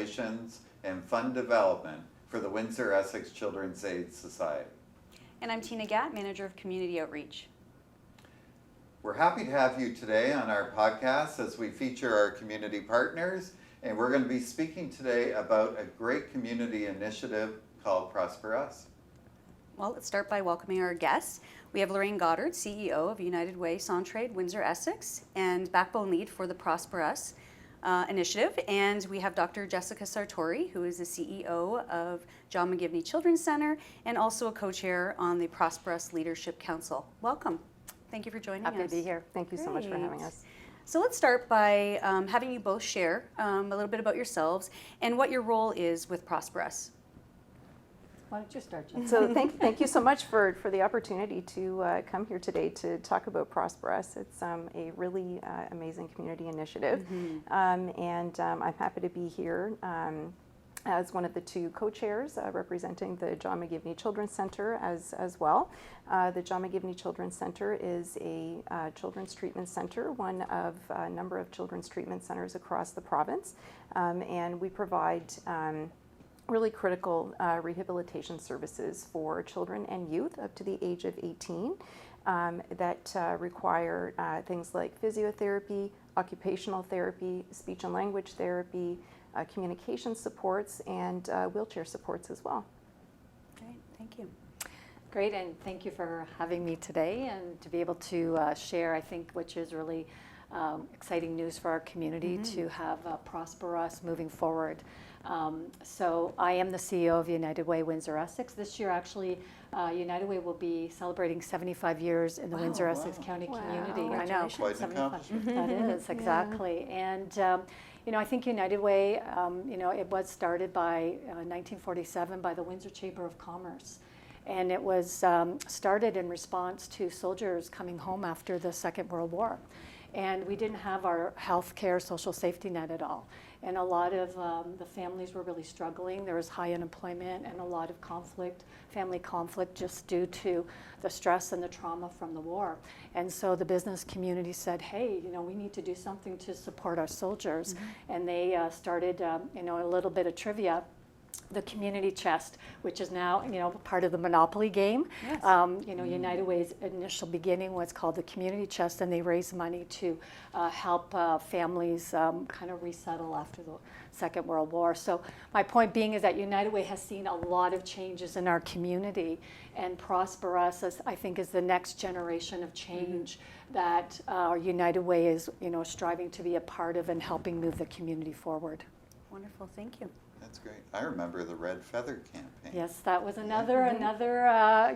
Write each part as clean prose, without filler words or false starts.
Relations and Fund Development for the Windsor-Essex Children's Aid Society. And I'm Tina Gatt, Manager of Community Outreach. We're happy to have you today on our podcast as we feature our community partners, and we're going to be speaking today about a great community initiative called ProsperUs. Well, let's start by welcoming our guests. We have Lorraine Goddard, CEO of United Way Centraide Windsor-Essex and backbone lead for the ProsperUs initiative. And we have Dr. Jessica Sartori, who is the CEO of John McGivney Children's Center and also a co-chair on the ProsperUs Leadership Council. Welcome. Thank you for joining us. Happy to be here. Thank you so much for having us. So let's start by having you both share a little bit about yourselves and what your role is with ProsperUs. Why don't you start, Jen? So thank you so much for the opportunity to come here today to talk about ProsperUs. It's a really amazing community initiative, and I'm happy to be here as one of the two co-chairs representing the John McGivney Children's Center as well. The John McGivney Children's Center is a children's treatment center, one of a number of children's treatment centers across the province, and we provide really critical rehabilitation services for children and youth up to the age of 18 that require things like physiotherapy, occupational therapy, speech and language therapy, communication supports, and wheelchair supports as well. Great, thank you. Great, and thank you for having me today and to be able to share, I think, which is really exciting news for our community to have ProsperUs moving forward. So I am the CEO of United Way Windsor-Essex. This year, actually, United Way will be celebrating 75 years in the Windsor-Essex County community. I know, Quite an accomplishment. That is, exactly. And you know, I think United Way, you know, it was started by 1947 by the Windsor Chamber of Commerce. And it was started in response to soldiers coming home after the Second World War. And we didn't have our health care, social safety net at all. And a lot of the families were really struggling. There was high unemployment and a lot of conflict, family conflict, just due to the stress and the trauma from the war. And so the business community said, hey, you know, we need to do something to support our soldiers. And they started, you know, a little bit of trivia. The community chest, which is now, you know, part of the Monopoly game. Yes. You know, United Way's initial beginning was called the community chest, and they raised money to help families kind of resettle after the Second World War. So my point being is that United Way has seen a lot of changes in our community, and ProsperUs, I think, is the next generation of change that our United Way is, you know, striving to be a part of and helping move the community forward. Wonderful, thank you. That's great. I remember the Red Feather campaign. Yes, that was another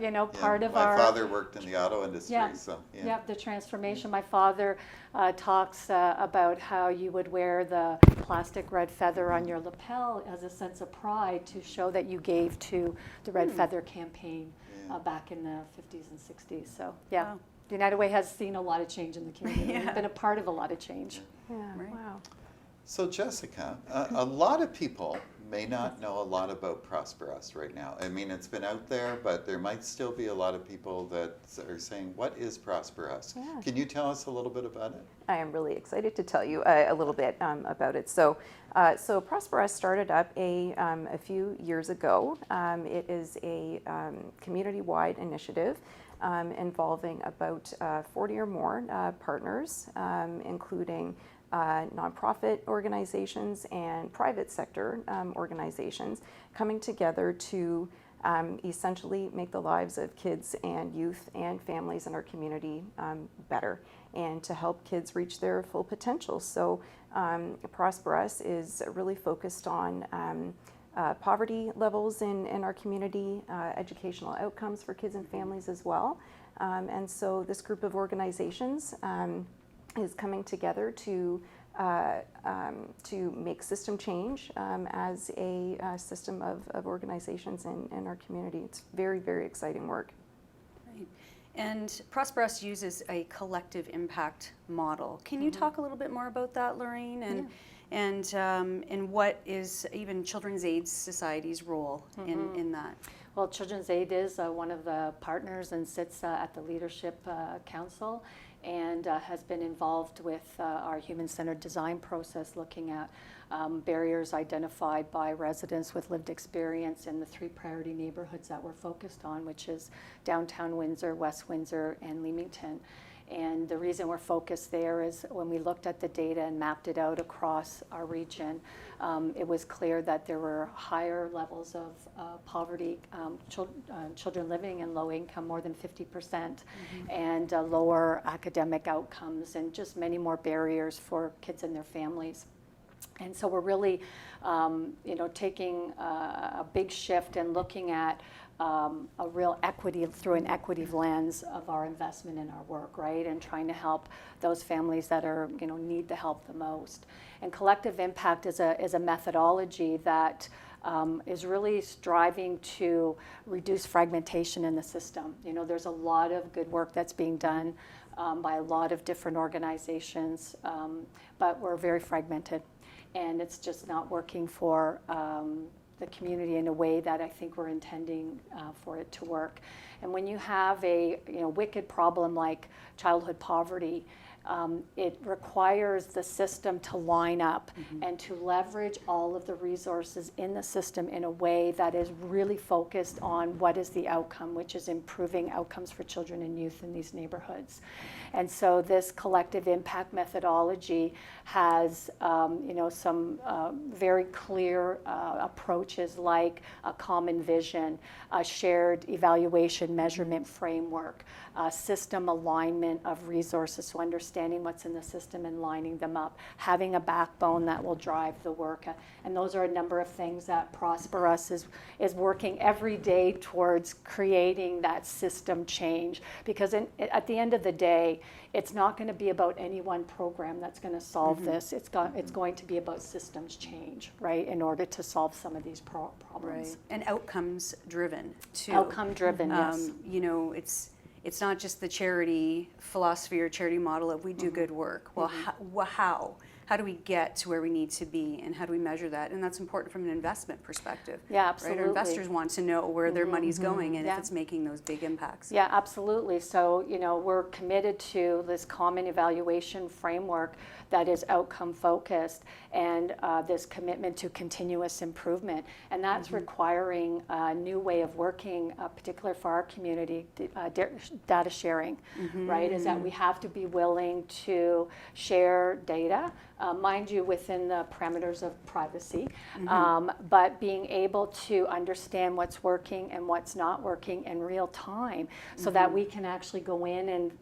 you know, part of my our. My father worked in the auto industry, so yeah. Yeah, the transformation. My father talks about how you would wear the plastic red feather on your lapel as a sense of pride to show that you gave to the Red Feather campaign back in the 50s and 60s. So yeah, Wow. United Way has seen a lot of change in the community. We've been a part of a lot of change. Yeah, Right. wow. So Jessica, a lot of people may not know a lot about ProsperUs right now. I mean, it's been out there, but there might still be a lot of people that are saying, what is ProsperUs? Yeah. Can you tell us a little bit about it? I am really excited to tell you a little bit about it. So ProsperUs started up a few years ago. It is a community-wide initiative involving about 40 or more partners, including nonprofit organizations and private sector organizations coming together to essentially make the lives of kids and youth and families in our community better and to help kids reach their full potential. So ProsperUs is really focused on poverty levels in our community, educational outcomes for kids and families as well. And so this group of organizations is coming together to make system change as a system of organizations in our community. It's very, very exciting work. Right. And ProsperUs uses a collective impact model. Can you talk a little bit more about that, Lorraine, and what is even Children's Aid Society's role in that? Well, Children's Aid is one of the partners and sits at the Leadership Council. and has been involved with our human-centered design process, looking at barriers identified by residents with lived experience in the 3 priority neighborhoods that we're focused on, which is downtown Windsor, West Windsor, and Leamington. And the reason we're focused there is when we looked at the data and mapped it out across our region, it was clear that there were higher levels of poverty, children living in low income, more than 50%, and lower academic outcomes, and just many more barriers for kids and their families. And so we're really, taking a big shift and looking at a real equity through an equity lens of our investment in our work, right? And trying to help those families that are, need the help the most. And collective impact is a methodology that is really striving to reduce fragmentation in the system. There's a lot of good work that's being done by a lot of different organizations, but we're very fragmented. And it's just not working for the community in a way that I think we're intending for it to work. And when you have a wicked problem like childhood poverty, it requires the system to line up and to leverage all of the resources in the system in a way that is really focused on what is the outcome, which is improving outcomes for children and youth in these neighborhoods. And so this collective impact methodology has some very clear approaches, like a common vision, a shared evaluation measurement framework, system alignment of resources, so understanding what's in the system and lining them up, having a backbone that will drive the work. And those are a number of things that ProsperUs is working every day towards creating that system change. Because at the end of the day, it's not going to be about any one program that's going to solve this. It's going to be about systems change, right, in order to solve some of these problems. Right. And outcomes driven too. Outcome driven, yes. It's not just the charity philosophy or charity model of we do good work. Well, how do we get to where we need to be, and how do we measure that? And that's important from an investment perspective. Yeah, absolutely. Right? Our investors want to know where their money's going and if it's making those big impacts. Yeah, absolutely. So, we're committed to this common evaluation framework that is outcome focused, and this commitment to continuous improvement. And that's requiring a new way of working, particularly for our community, data sharing, right? Is that we have to be willing to share data, mind you, within the parameters of privacy, but being able to understand what's working and what's not working in real time, so that we can actually go in and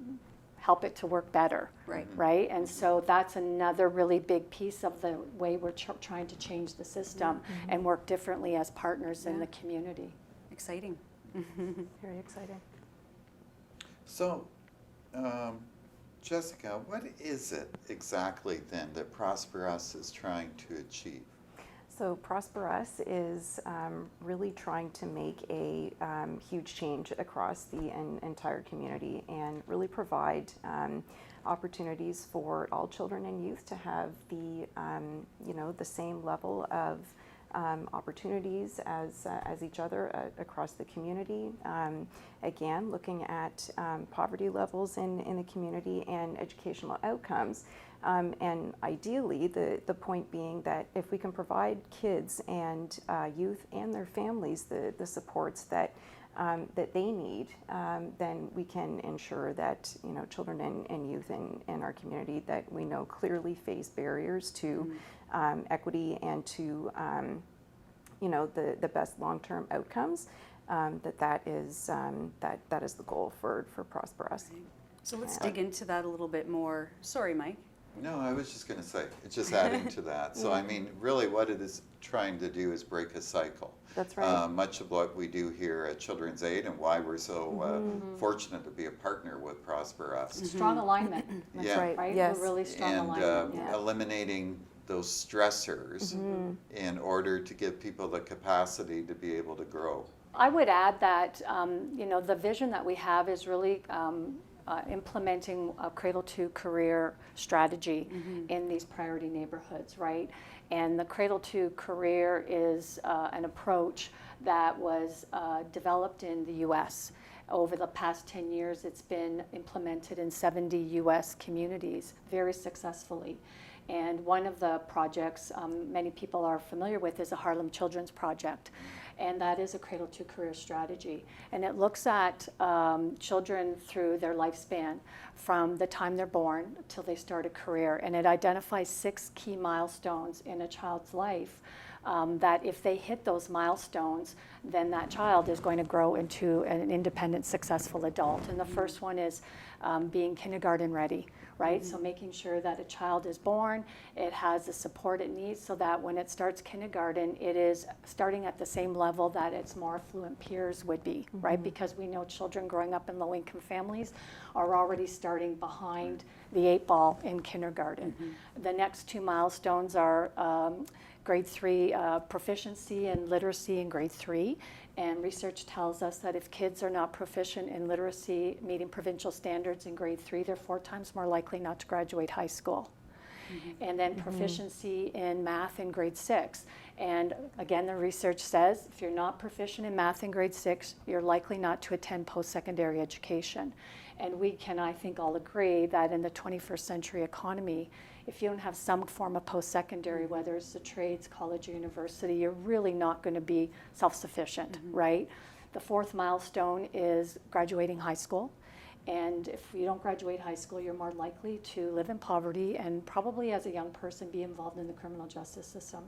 help it to work better, right? And so that's another really big piece of the way we're trying to change the system and work differently as partners in the community. Exciting. Very exciting. So, Jessica, what is it exactly then that ProsperUs is trying to achieve? So ProsperUs is really trying to make a huge change across the entire community, and really provide opportunities for all children and youth to have the the same level of opportunities as each other across the community. Again, looking at poverty levels in the community and educational outcomes. And ideally, the point being that if we can provide kids and youth and their families the supports that they need, then we can ensure that children and youth in our community that we know clearly face barriers to equity and to the best long-term outcomes. That is the goal for ProsperUs. So let's dig into that a little bit more. Sorry, Mike. No, I was just going to say, just adding to that. So, I mean, really what it is trying to do is break a cycle. That's right. Much of what we do here at Children's Aid, and why we're so fortunate to be a partner with ProsperUs. Strong alignment. That's right. Yes. We're really strong And alignment. eliminating those stressors in order to give people the capacity to be able to grow. I would add that the vision that we have is really implementing a Cradle to Career strategy in these priority neighborhoods, right? And the Cradle to Career is an approach that was developed in the U.S. over the past 10 years, it's been implemented in 70 US communities very successfully. And one of the projects many people are familiar with is the Harlem Children's Project. And that is a cradle to career strategy. And it looks at children through their lifespan from the time they're born till they start a career. And it identifies 6 key milestones in a child's life that if they hit those milestones, then that child is going to grow into an independent, successful adult. And the first one is being kindergarten ready, right? So making sure that a child is born, it has the support it needs so that when it starts kindergarten, it is starting at the same level that its more affluent peers would be, right? Because we know children growing up in low-income families are already starting behind the 8 ball in kindergarten. The next 2 milestones are grade 3 proficiency and literacy in grade 3. And research tells us that if kids are not proficient in literacy, meeting provincial standards in grade 3, they're 4 times more likely not to graduate high school. And then proficiency in math in grade 6. And again, the research says if you're not proficient in math in grade 6, you're likely not to attend post-secondary education. And we can, I think, all agree that in the 21st century economy, if you don't have some form of post-secondary, whether it's a trades, college, or university, you're really not going to be self-sufficient, right? The 4th milestone is graduating high school. And if you don't graduate high school, you're more likely to live in poverty and probably as a young person be involved in the criminal justice system.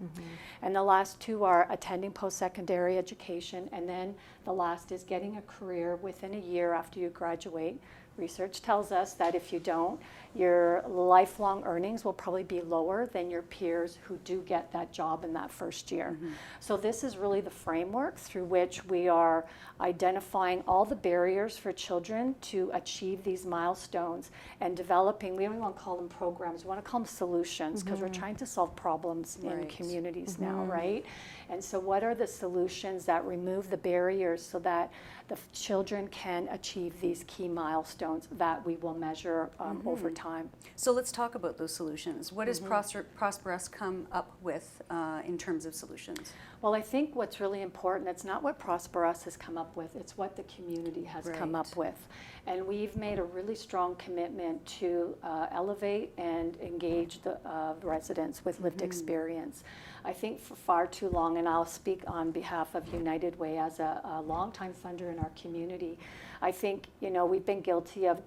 And the last 2 are attending post-secondary education, and then the last is getting a career within a year after you graduate. Research tells us that if you don't, your lifelong earnings will probably be lower than your peers who do get that job in that first year. So this is really the framework through which we are identifying all the barriers for children to achieve these milestones and developing, we don't even want to call them programs, we want to call them solutions because we're trying to solve problems in communities now, right? And so what are the solutions that remove the barriers so that the children can achieve these key milestones that we will measure over time? So let's talk about those solutions. What does ProsperUs come up with in terms of solutions? Well, I think what's really important, it's not what ProsperUs has come up with, it's what the community has come up with. And we've made a really strong commitment to elevate and engage the residents with lived experience. I think for far too long, and I'll speak on behalf of United Way as a longtime funder in our community, I think, we've been guilty of,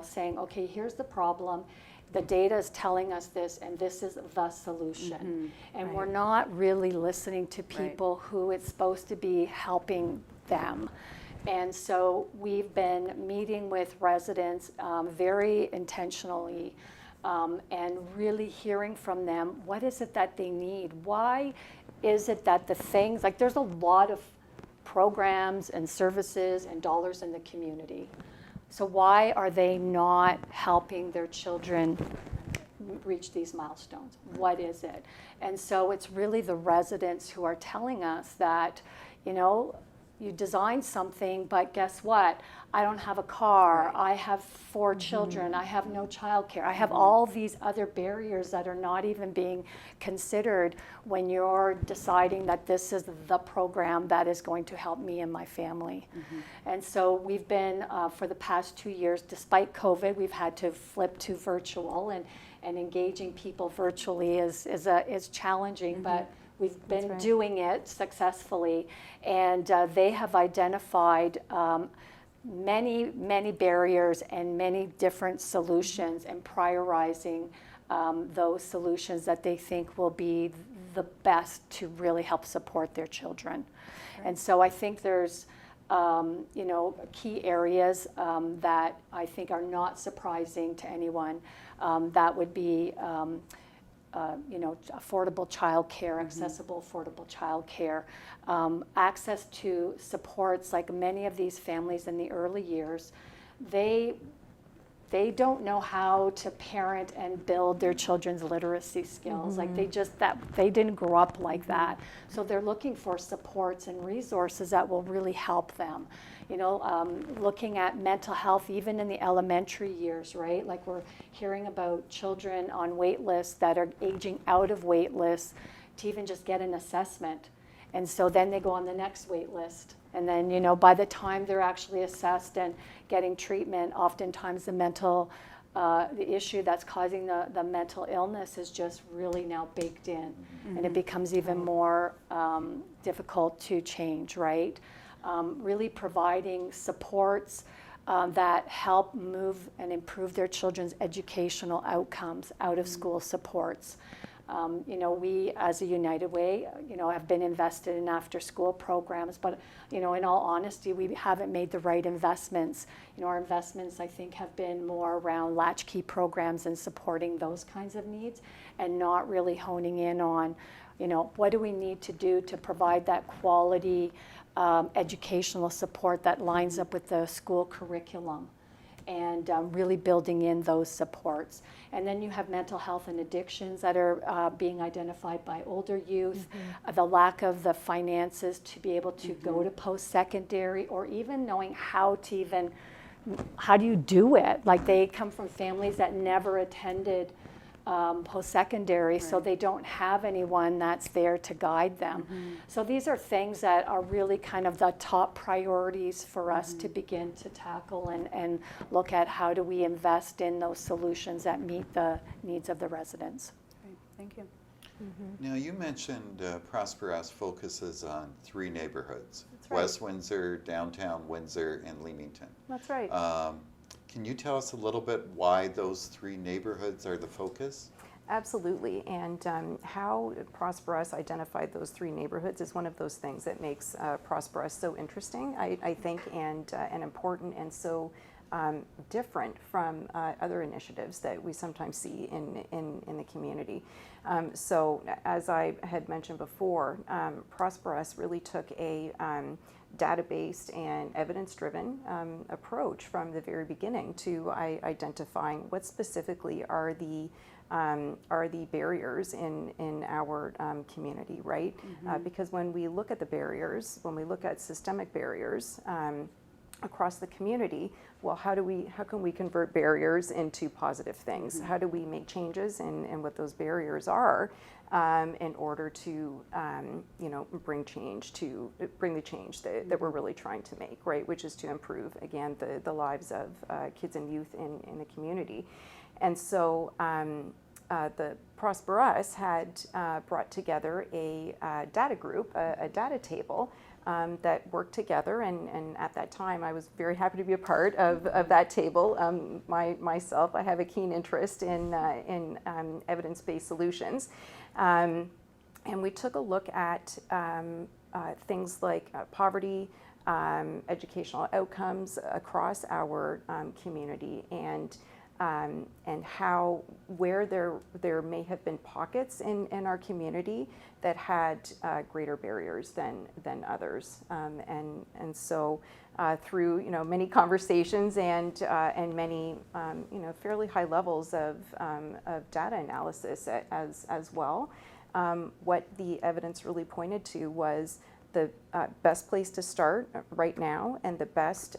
saying, okay, here's the problem. The data is telling us this, and this is the solution. And we're not really listening to people who it's supposed to be helping them. And so we've been meeting with residents very intentionally and really hearing from them, what is it that they need? Why is it that the things, like there's a lot of programs and services and dollars in the community. So why are they not helping their children reach these milestones? What is it? And so it's really the residents who are telling us that, you designed something, but guess what? I don't have a car. I have 4 children. I have no childcare. I have all these other barriers that are not even being considered when you're deciding that this is the program that is going to help me and my family. And so we've been, for the past 2 years, despite COVID, we've had to flip to virtual, and engaging people virtually is challenging, but we've been doing it successfully, and they have identified many, many barriers and many different solutions, and prioritizing those solutions that they think will be the best to really help support their children. And so I think there's key areas that I think are not surprising to anyone. That would be affordable childcare, accessible affordable childcare, access to supports. Like many of these families in the early years, they don't know how to parent and build their children's literacy skills. Like they didn't grow up like that. So they're looking for supports and resources that will really help them. Looking at mental health even in the elementary years, right? Like we're hearing about children on wait lists that are aging out of wait lists to even just get an assessment. And so then they go on the next wait list. And then, you know, by the time they're actually assessed and getting treatment, oftentimes the issue that's causing the mental illness is just really now baked in. And it becomes even more difficult to change, right? Really providing supports that help move and improve their children's educational outcomes, out of school supports. You know, we as a United Way, you know, have been invested in after school programs, but, you know, in all honesty, we haven't made the right investments. You know, our investments, I think, have been more around latchkey programs and supporting those kinds of needs, and not really honing in on, you know, what do we need to do to provide that quality educational support that lines up with the school curriculum, and really building in those supports. And then you have mental health and addictions that are being identified by older youth, the lack of the finances to be able to go to post-secondary, or even knowing how do you do it? Like, they come from families that never attended post-secondary, so they don't have anyone that's there to guide them. So these are things that are really kind of the top priorities for us to begin to tackle and look at how do we invest in those solutions that meet the needs of the residents. Great. Thank you. Now, you mentioned ProsperUs focuses on 3 neighborhoods: That's right. West Windsor, downtown Windsor, and Leamington. That's right. Can you tell us a little bit why those 3 neighborhoods are the focus? Absolutely, and how ProsperUs identified those 3 neighborhoods is one of those things that makes ProsperUs so interesting, I think, and important, and so different from other initiatives that we sometimes see in the community. So, as I had mentioned before, ProsperUs really took a data-based and evidence-driven approach from the very beginning to identifying what specifically are the barriers in our community, right? Because when we look at the barriers, when we look at systemic barriers across the community, well, how can we convert barriers into positive things? How do we make changes in what those barriers are in order to you know, bring the change that we're really trying to make, right? Which is to improve, again, the lives of kids and youth in the community. And so the ProsperUs had brought together a data group, a data table that worked together, and at that time I was very happy to be a part of that table. Myself, I have a keen interest in evidence-based solutions. And we took a look at things like poverty, educational outcomes across our community, and how where there may have been pockets in our community that had greater barriers than others, and so through, you know, many conversations and many you know, fairly high levels of data analysis as well, what the evidence really pointed to was the best place to start right now, and the best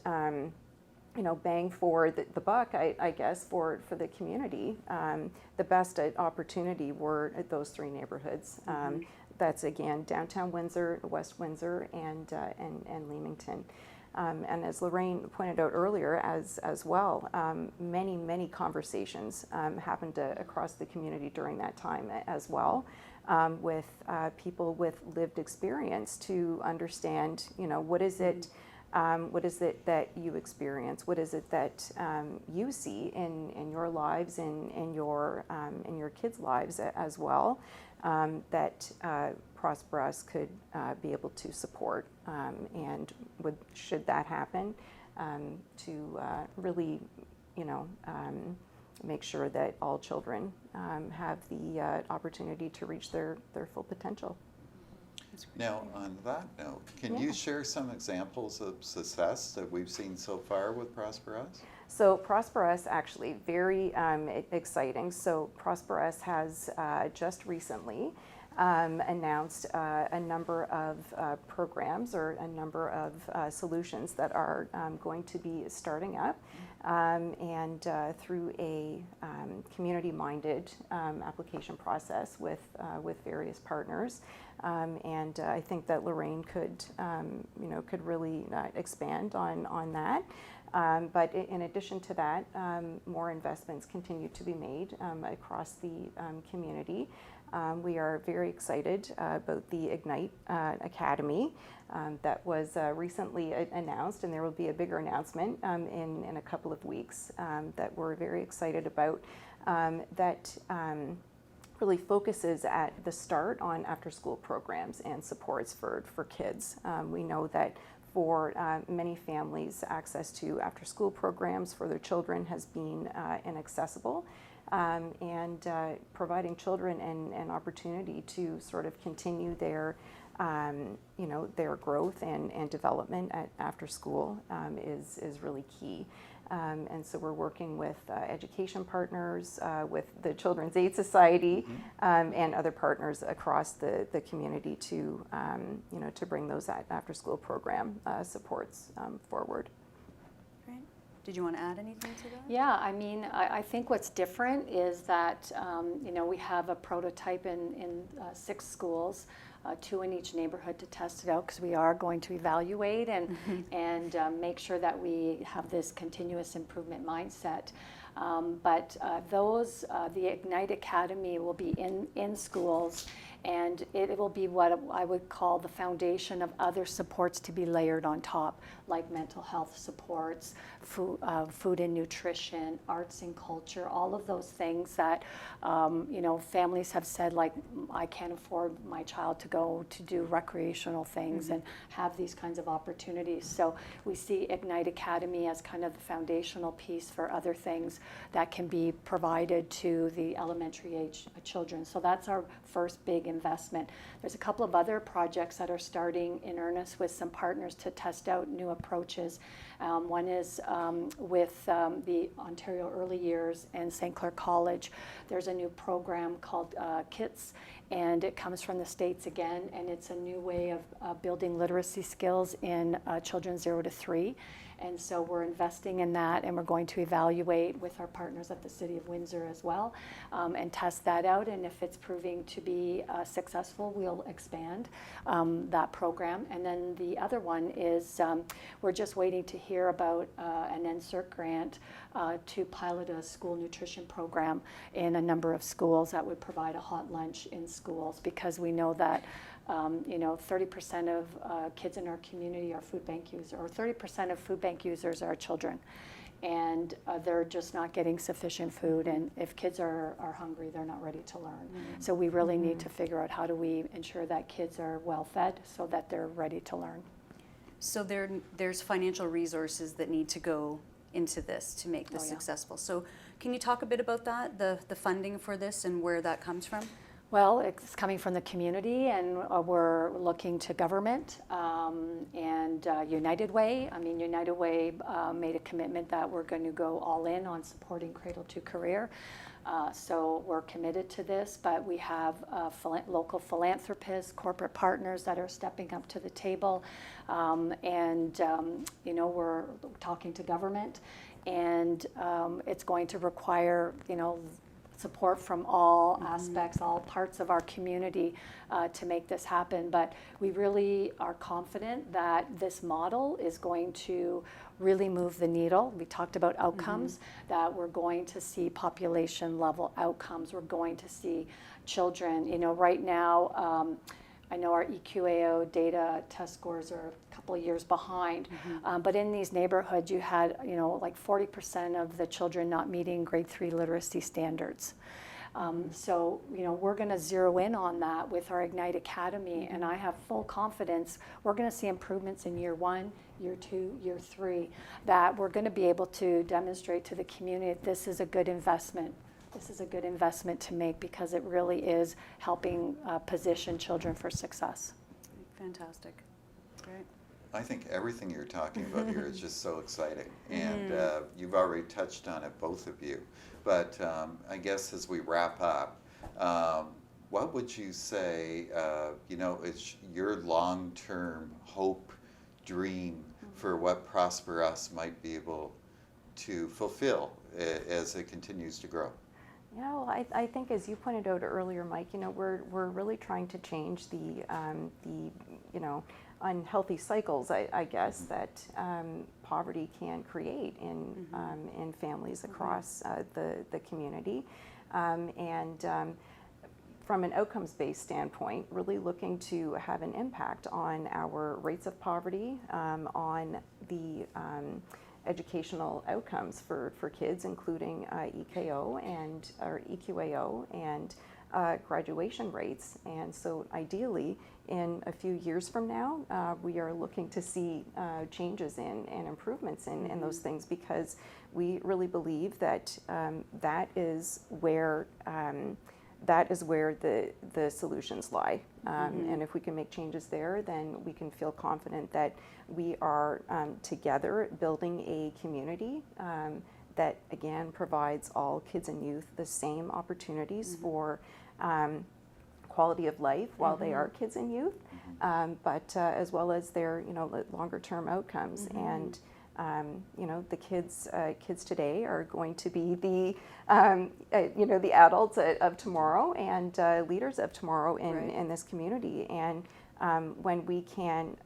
you know, bang for the buck, I guess, for the community. The best opportunity were those 3 neighborhoods. That's, again, downtown Windsor, West Windsor, and Leamington. And as Lorraine pointed out earlier as well, many conversations happened across the community during that time as well, with people with lived experience to understand, you know, what is it that you experience? What is it that you see in your lives, in your kids' lives as well, that ProsperUs could be able to support, and should that happen, to really, you know, make sure that all children have the opportunity to reach their full potential. Now, on that note, can you share some examples of success that we've seen so far with ProsperUs? So ProsperUs, actually, very exciting. So ProsperUs has just recently announced a number of programs, or a number of solutions that are going to be starting up and through a community-minded application process with various partners. And I think that Lorraine could, could really expand on that. But in addition to that, more investments continue to be made across the community. We are very excited about the Ignite Academy that was recently announced, and there will be a bigger announcement in a couple of weeks that we're very excited about, that really focuses at the start on after-school programs and supports for kids. We know that for many families, access to after-school programs for their children has been inaccessible, and providing children an opportunity to sort of continue their their growth and development after school is really key. And so we're working with education partners, with the Children's Aid Society, and other partners across the community to, to bring those after-school program supports forward. Great. Did you want to add anything to that? Yeah, I mean, I think what's different is that, we have a prototype in 6 schools, 2 in each neighborhood to test it out, because we are going to evaluate and make sure that we have this continuous improvement mindset. But the Ignite Academy will be in schools, and it will be what I would call the foundation of other supports to be layered on top, like mental health supports, food and nutrition, arts and culture, all of those things that, families have said, like, I can't afford my child to go to do recreational things and have these kinds of opportunities. So we see Ignite Academy as kind of the foundational piece for other things that can be provided to the elementary age children. So that's our first big investment. There's a couple of other projects that are starting in earnest with some partners to test out new approaches. One is with the Ontario Early Years and St. Clair College. There's a new program called KITS, and it comes from the States again, and it's a new way of building literacy skills in children 0 to 3. And so we're investing in that, and we're going to evaluate with our partners at the City of Windsor as well, and test that out. And if it's proving to be successful, we'll expand that program. And then the other one is we're just waiting to hear about an NSERC grant to pilot a school nutrition program in a number of schools that would provide a hot lunch in schools, because we know that 30% of kids in our community are food bank users, or 30% of food bank users are children. And they're just not getting sufficient food. And if kids are hungry, they're not ready to learn. So we really need to figure out how do we ensure that kids are well fed so that they're ready to learn. So there's financial resources that need to go into this to make this successful. So can you talk a bit about that, the funding for this and where that comes from? Well, it's coming from the community, and we're looking to government and United Way. I mean, United Way made a commitment that we're going to go all in on supporting Cradle to Career. So we're committed to this, but we have local philanthropists, corporate partners that are stepping up to the table, and we're talking to government, and it's going to require support from all aspects, all parts of our community to make this happen. But we really are confident that this model is going to really move the needle. We talked about outcomes, that we're going to see population level outcomes. We're going to see children, right now, I know our EQAO data test scores are a couple of years behind, but in these neighborhoods you had, like 40% of the children not meeting grade 3 literacy standards. So, we're going to zero in on that with our Ignite Academy, and I have full confidence we're going to see improvements in year 1, year 2, year 3, that we're going to be able to demonstrate to the community that this is a good investment. This is a good investment to make, because it really is helping position children for success. Fantastic. Great. I think everything you're talking about here is just so exciting, and you've already touched on it, both of you. But I guess as we wrap up, what would you say, is your long-term hope, dream for what ProsperUs might be able to fulfill as it continues to grow? Yeah, well, I think as you pointed out earlier, Mike, we're really trying to change the unhealthy cycles, I guess, that poverty can create in families across the community, and from an outcomes-based standpoint, really looking to have an impact on our rates of poverty, on the educational outcomes for kids, including EKO or EQAO and graduation rates. And so ideally, in a few years from now, we are looking to see changes and improvements in those things, because we really believe that that is where the solutions lie. And if we can make changes there, then we can feel confident that we are together building a community that, again, provides all kids and youth the same opportunities for quality of life while they are kids and youth, but as well as their longer term outcomes. And the kids today are going to be the adults of tomorrow and leaders of tomorrow in this community. And when we can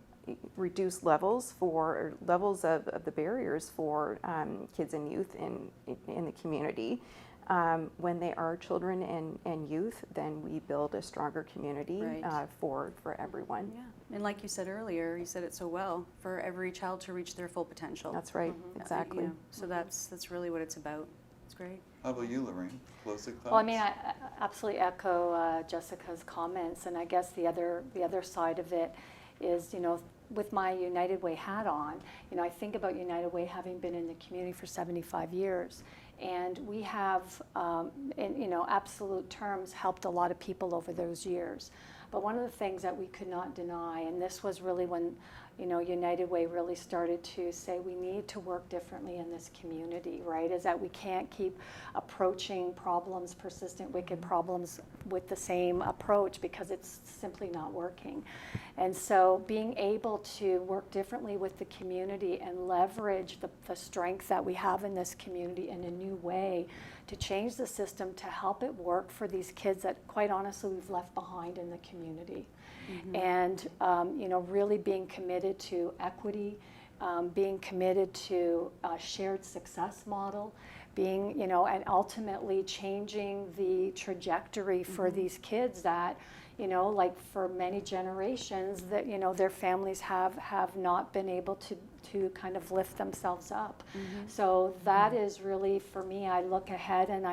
reduce levels of the barriers for kids and youth in the community, when they are children and youth, then we build a stronger community for everyone. Yeah, and like you said earlier, you said it so well, for every child to reach their full potential. That's right, exactly. So that's really what it's about. It's great. How about you, Lorraine? Closing thoughts? Well, I mean, I absolutely echo Jessica's comments, and I guess the other side of it is, with my United Way hat on, I think about United Way having been in the community for 75 years. And we have, in absolute terms, helped a lot of people over those years. But one of the things that we could not deny, and this was really when United Way really started to say we need to work differently in this community, right, is that we can't keep approaching problems, persistent, wicked problems, with the same approach, because it's simply not working. And so being able to work differently with the community and leverage the strength that we have in this community in a new way to change the system to help it work for these kids that, quite honestly, we've left behind in the community. And really being committed to equity, being committed to a shared success model, being, and ultimately changing the trajectory for these kids that, like for many generations, that, their families have not been able to kind of lift themselves up. So that is really, for me, I look ahead and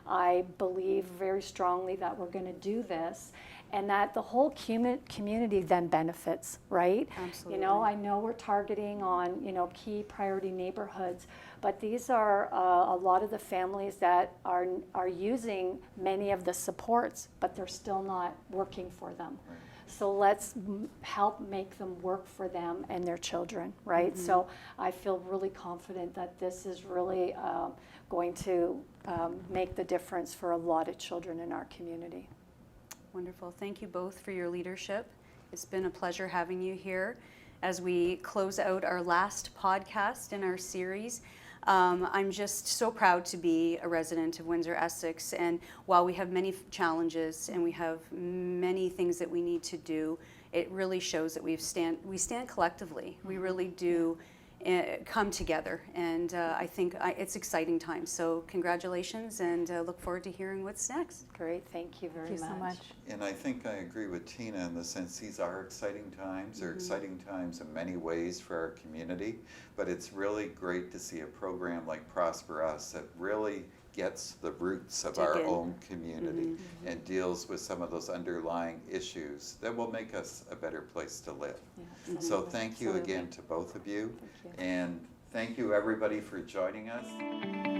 I believe very strongly that we're going to do this, and that the whole community then benefits, right? Absolutely. I know we're targeting on, key priority neighborhoods, but these are a lot of the families that are using many of the supports, but they're still not working for them. Right. So let's help make them work for them and their children, right? So I feel really confident that this is really going to make the difference for a lot of children in our community. Wonderful. Thank you both for your leadership. It's been a pleasure having you here as we close out our last podcast in our series. I'm just so proud to be a resident of Windsor-Essex, and while we have many challenges and we have many things that we need to do, it really shows that we stand collectively. We really do come together, and I think it's exciting times. So congratulations, and look forward to hearing what's next. Great, thank you very much. Thank you so much. And I think I agree with Tina in the sense these are exciting times. They're exciting times in many ways for our community, but it's really great to see a program like ProsperUs that really gets the roots of our own community and deals with some of those underlying issues that will make us a better place to live. Yeah, So thank you again to both of you, and thank you everybody for joining us.